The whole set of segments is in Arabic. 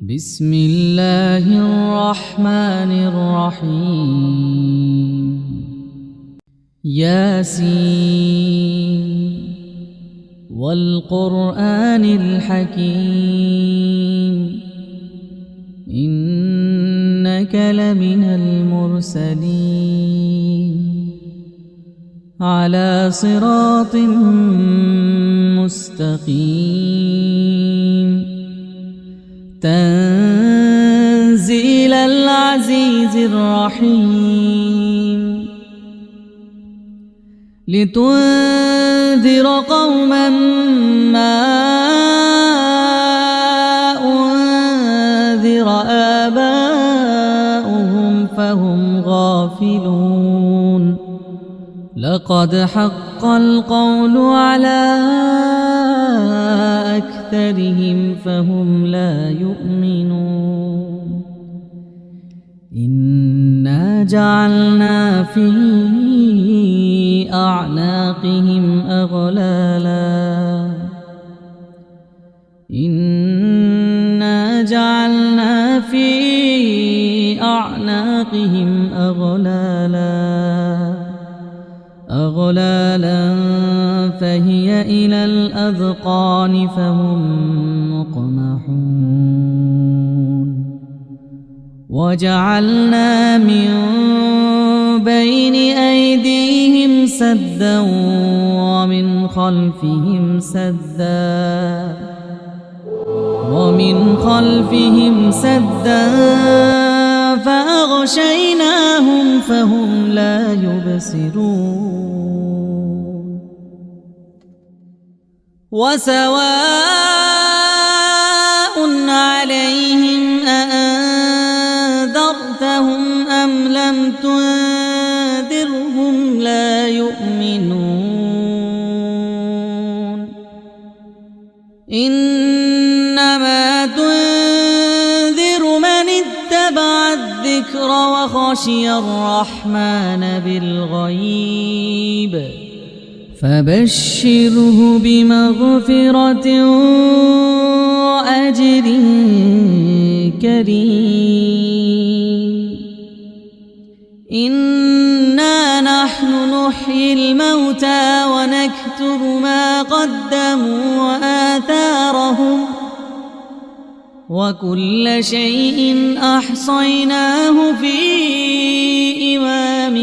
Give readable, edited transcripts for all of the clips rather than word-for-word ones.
بسم الله الرحمن الرحيم ياسين والقرآن الحكيم إنك لمن المرسلين على صراط مستقيم تنزيل العزيز الرحيم لتنذر قوما ما أنذر آباؤهم فهم غافلون لقد حق القول على أكثرهم فهم لا يؤمنون إنا جعلنا في أعناقهم أغلالا إنا جعلنا في أعناقهم أغلالا فهي إلى الأذقان فهم مقمحون وجعلنا من بين أيديهم سدا ومن خلفهم سدا فأغشيناهم فهم لا يبصرون وسواء عليهم أأنذرتهم أم لم تنذرهم لا يؤمنون إنما تنذر من اتبع الذكر وخشي الرحمن بالغيب فبشره بمغفرة وأجر كريم إنا نحن نحيي الموتى ونكتب ما قدموا وآثارهم وكل شيء أحصيناه في إمام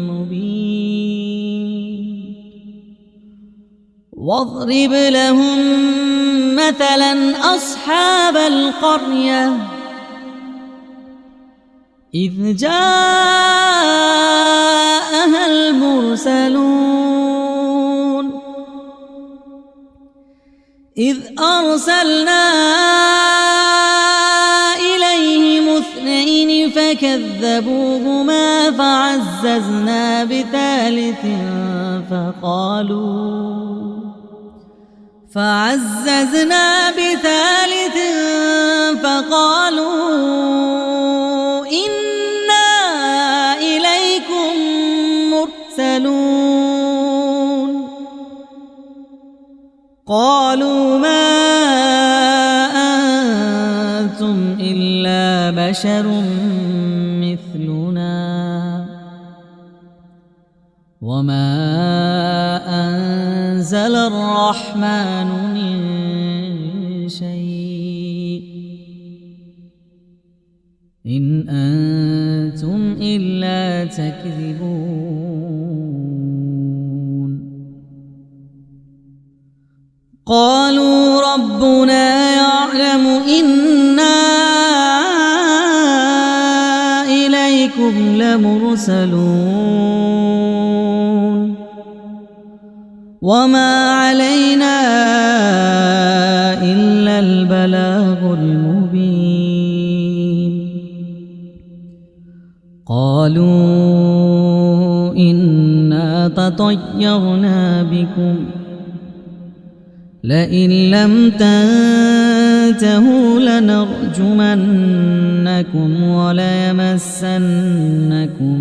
مبين واضرب لهم مثلا أصحاب القرية إذ جاءها المرسلون إذ أرسلنا إليهم اثنين فكذبوهما فعززنا بثالث فقالوا إنا إليكم مرسلون قالوا ما أنتم إلا بشر مثلنا وما أنزل الرحمن من شيء إن أنتم إلا تكذبون قالوا ربنا يعلم إنا إليكم لمرسلون وما علينا إلا البلاغ المبين قالوا إنا تطيرنا بكم لئن لم تنتهوا لنرجمنكم وليمسنكم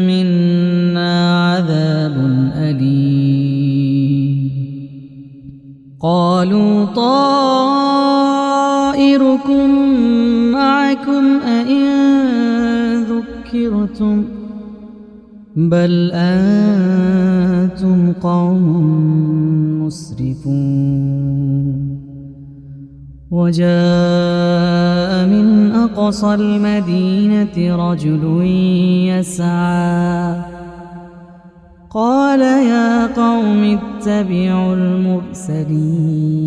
منا عذاب أليم قالوا طائركم معكم أئن ذكرتم بل أنتم قوم مسرفون وجاء من أقصى المدينة رجل يسعى قال يا قوم اتبعوا المرسلين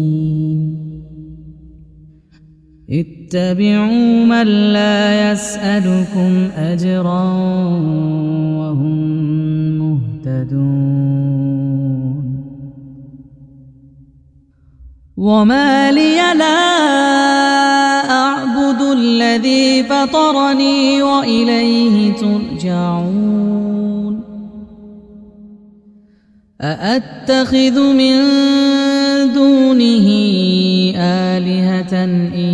اتبعوا من لا يسألكم أجرا وهم مهتدون وما لي لا أعبد الذي فطرني وإليه ترجعون أأتخذ من دونه آلهة إن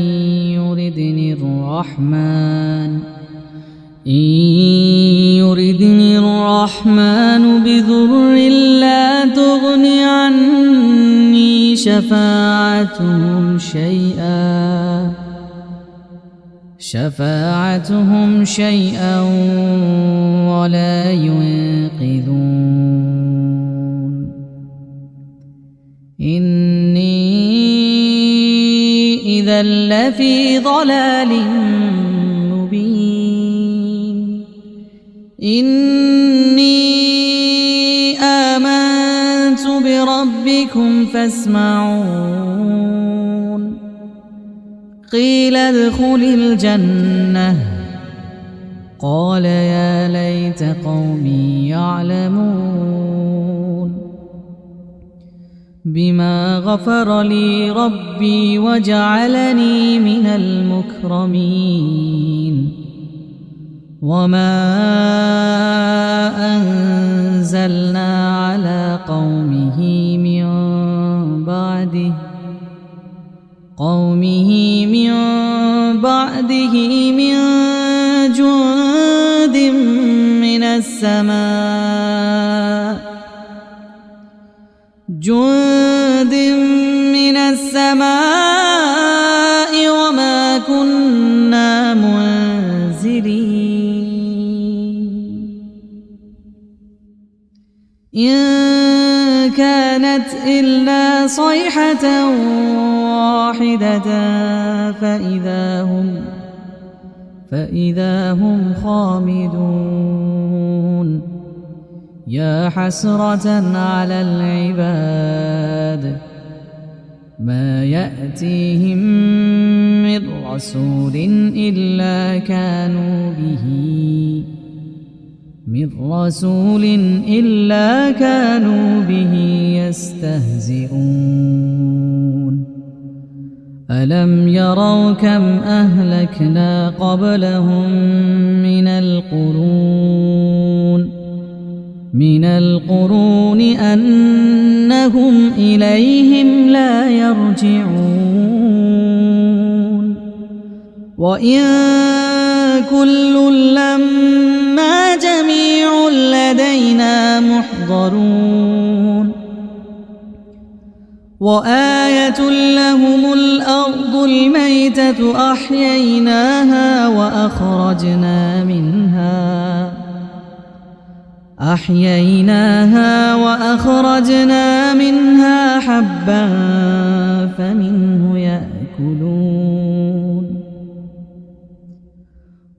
يردني الرحمن بضر لا تغن عني شفاعتهم شيئا ولا ينقذون إني إذا لفي ضلال مبين إني آمنت بربكم فاسمعون قيل ادخل الجنة قال يا ليت قومي يعلمون بما غفر لي ربي وجعلني من المكرمين وما أنزلنا على قومه من بعده من جند من السماء وما كنا منزلين إن كانت إلا صيحة واحدة فإذا هم خامدون يا حسرة على العباد ما يأتيهم من رسول إلا كانوا به يستهزئون ألم يروا كم أهلكنا قبلهم من القرون أنهم إليهم لا يرجعون وإن كل لما جميع لدينا محضرون وآية لهم الأرض الميتة أحييناها وأخرجنا منها حبا فمنه يأكلون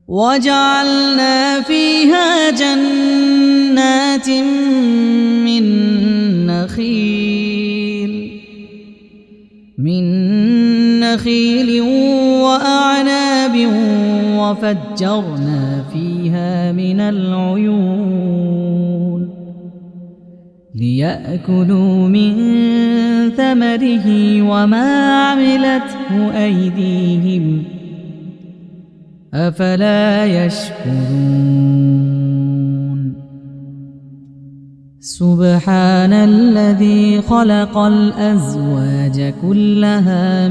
وجعلنا فيها جنات من نخيل وأعناب وفجرنا فيها من العيون ليأكلوا من ثمره وما عملته أيديهم أفلا يشكرون سبحان الذي خلق الأزواج كلها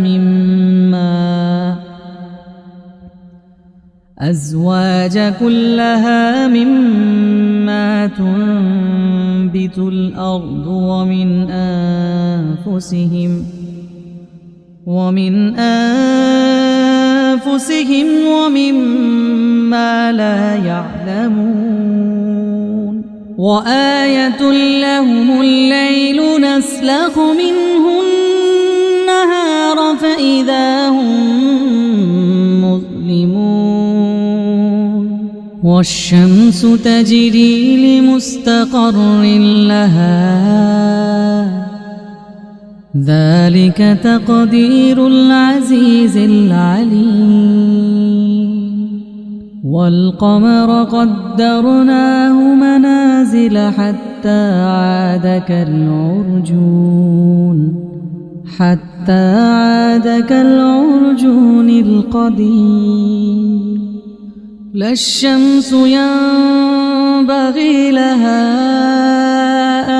أزواج كلها مما تنبت الأرض ومن أنفسهم ومما لا يعلمون وآية لهم الليل نسلخ منه النهار فإذا هم مظلمون والشمس تجري لمستقر لها ذلك تقدير العزيز العليم والقمر قدرناه منازل حتى عاد كالعرجون القديم لا الشمس ينبغي لها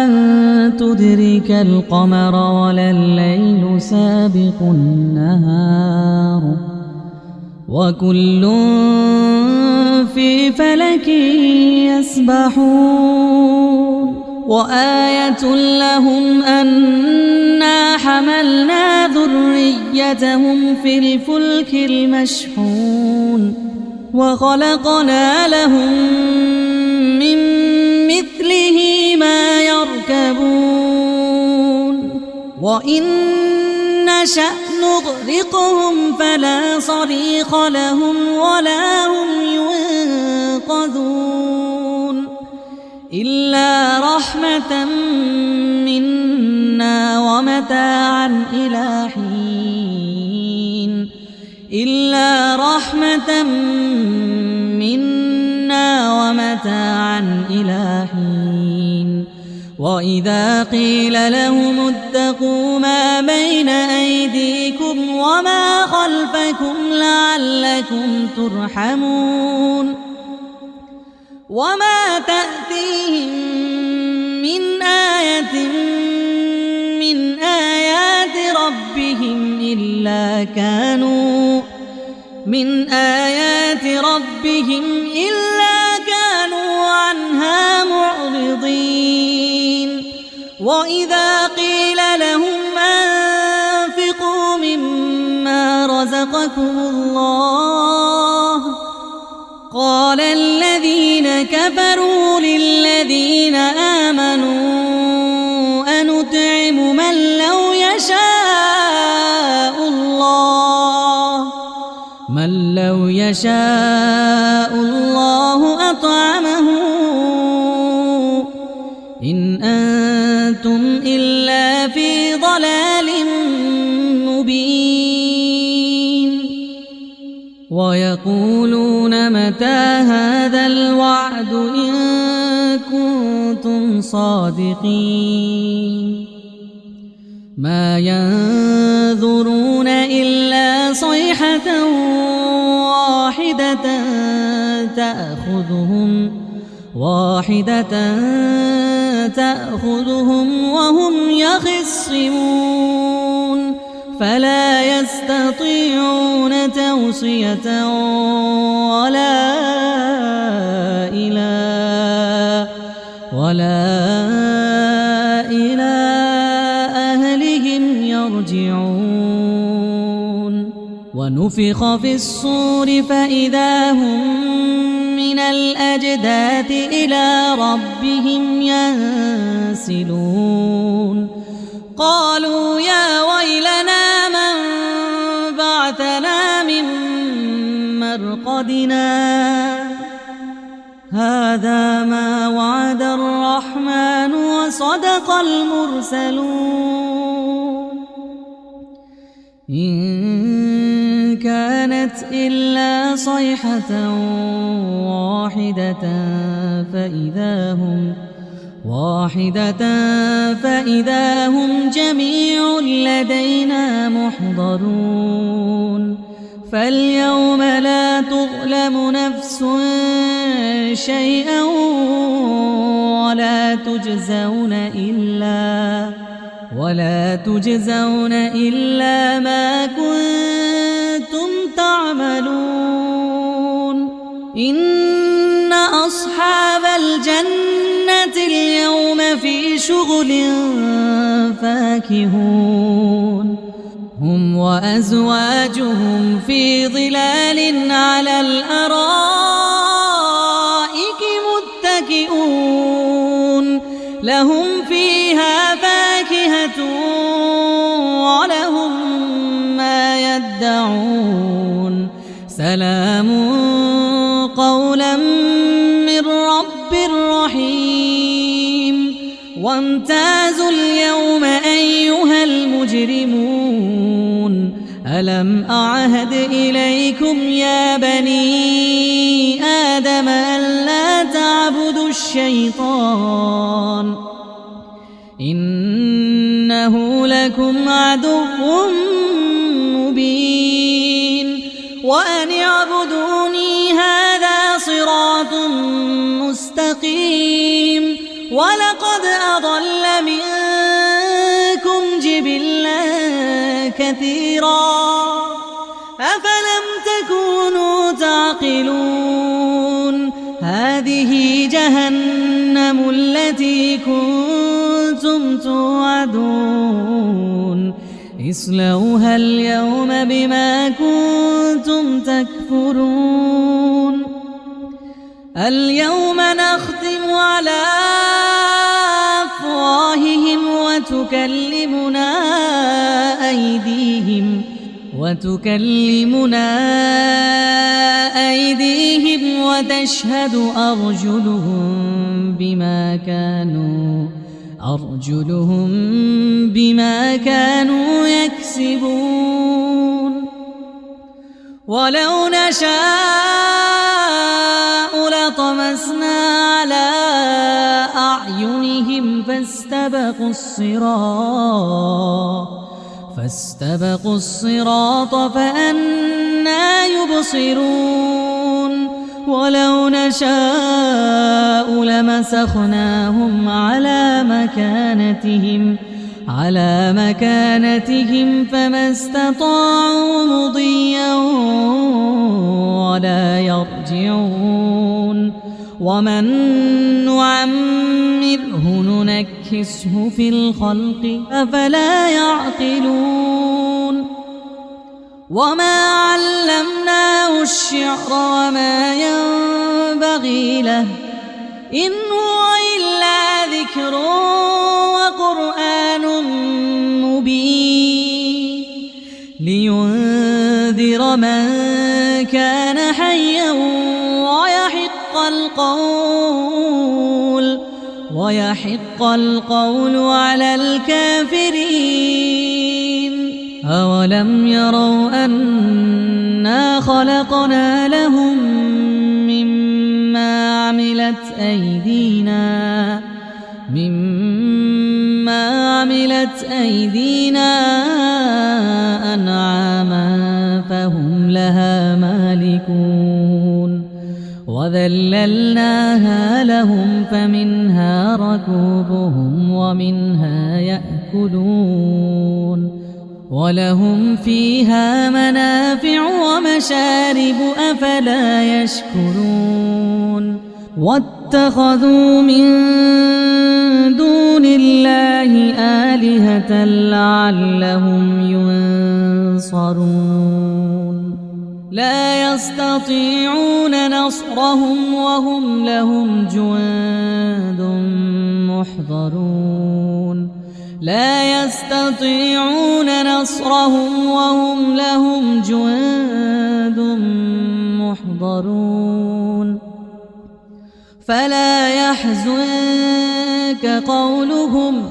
أن تدرك القمر ولا الليل سابق النهار وكل في فلك يسبحون وآية لهم أنا حملنا ذريتهم في الفلك المشحون وخلقنا لهم من مثله ما يركبون وإن نشأ نغرقهم فلا صريخ لهم ولا هم ينقذون إلا رحمة منا ومتاعا إلى حين وإذا قيل لهم اتقوا ما بين أيديكم وما خلفكم لعلكم ترحمون وما تأتيهم من آية من آيات ربهم إلا كانوا عنها معرضين وإذا قيل لهم أنفقوا مما رزقكم الله قال الذين كفروا للذين آمنوا أنطعم من لو يشاء الله أطعمه إن أنتم إلا في ضلال مبين ويقولون متى هذا الوعد إن كنتم صادقين ما ينظرون إلا صيحة واحدة تأخذهم وهم يخصمون فلا يستطيعون توصية ولا إلى أهلهم يرجعون ونفخ في الصور فإذا هم من الأجداث إلى ربهم ينسلون قالوا يا ويلنا من بعثنا من مرقدنا هذا ما وعد الرحمن وصدق المرسلون إن كانت إلا صيحة واحدة فإذا هم جميع لدينا محضرون فاليوم لا تظلم نفس شيئا ولا تجزون إلا ما كنتم تعملون إن أصحاب الجنة اليوم في شغل فاكهون هم وأزواجهم في ظلال على الأرائك متكئون لهم فيها فاكهة ولهم ما يدعون سلام قولا من رب رحيم وامتازوا اليوم أيها المجرمون ألم أعهد إليكم يا بني آدم ألا تعبدوا الشيطان إنه لكم عدو مبين وأن اعبدوني هذا صراط مستقيم ولقد أضل منكم جبلا كثيرا أفلم تكونوا تعقلون هذه جهنم التي كنتم توعدون اصلوها اليوم بما كنتم تكفرون اليوم نختم على أفواههم وتكلمنا أيديهم وتشهد أرجلهم بما كانوا يكسبون ولو نشاء لطمسنا على أعينهم فاستبقوا الصراط فأنى يبصرون ولو نشاء لمسخناهم على مكانتهم فما استطاعوا مضيا ولا يرجعون ومن نعمره ننكسه في الخلق أفلا يعقلون وما علمناه الشعر وما ينبغي له إن هو إلا ذكر وقرآن مبين لينذر من كان حيا ويحق القول على الكافرين أولم يروا أنا خلقنا لهم مما عملت أيدينا أنعاما فهم لها مالكون وذللناها لهم فمنها ركوبهم ومنها يأكلون ولهم فيها منافع ومشارب أفلا يشكرون واتخذوا من دون الله آلهة لعلهم ينصرون لا يستطيعون نصرهم وهم لهم جند محضرون لا يستطيعون نصرهم وهم لهم جند محضرون فلا يحزنك قولهم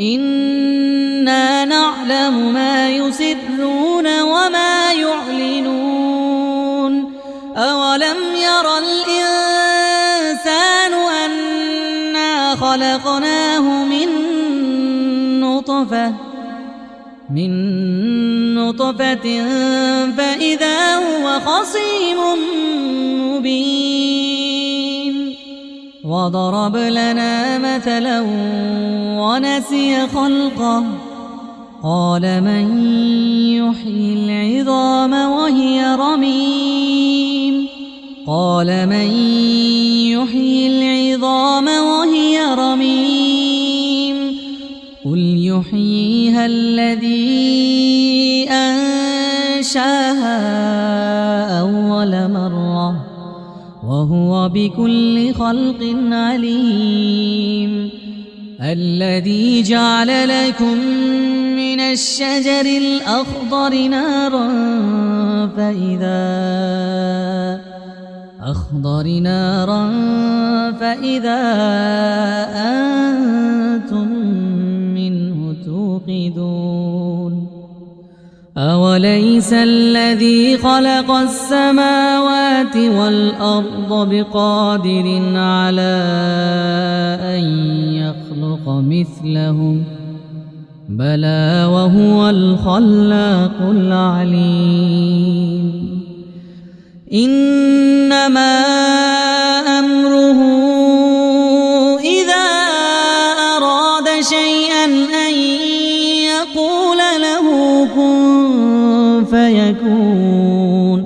إنا نعلم ما يسرون وما يعلنون أولم ير الإنسان أنا خلقناه من نطفة فإذا هو خصيم مبين وضرب لنا مثلا ونسي خلقه قال من يحيي العظام وهي رميم قال من يحيي العظام وهي رميم قل يحييها الذي أنشاها أول مرة وهو بكل خلق عليم الذي جعل لكم من الشجر الأخضر نارا فإذا أنتم منه توقدون أوليس الذي خلق السماوات والأرض بقادر على أن يخلق مثلهم بلى وهو الخلاق العليم إنما أمره إذا أراد شيئا أن يقول له كن فيكون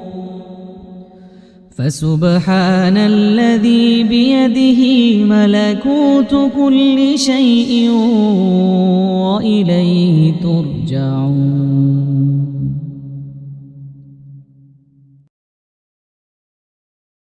فسبحان الذي بيده ملكوت كل شيء وإليه ترجعون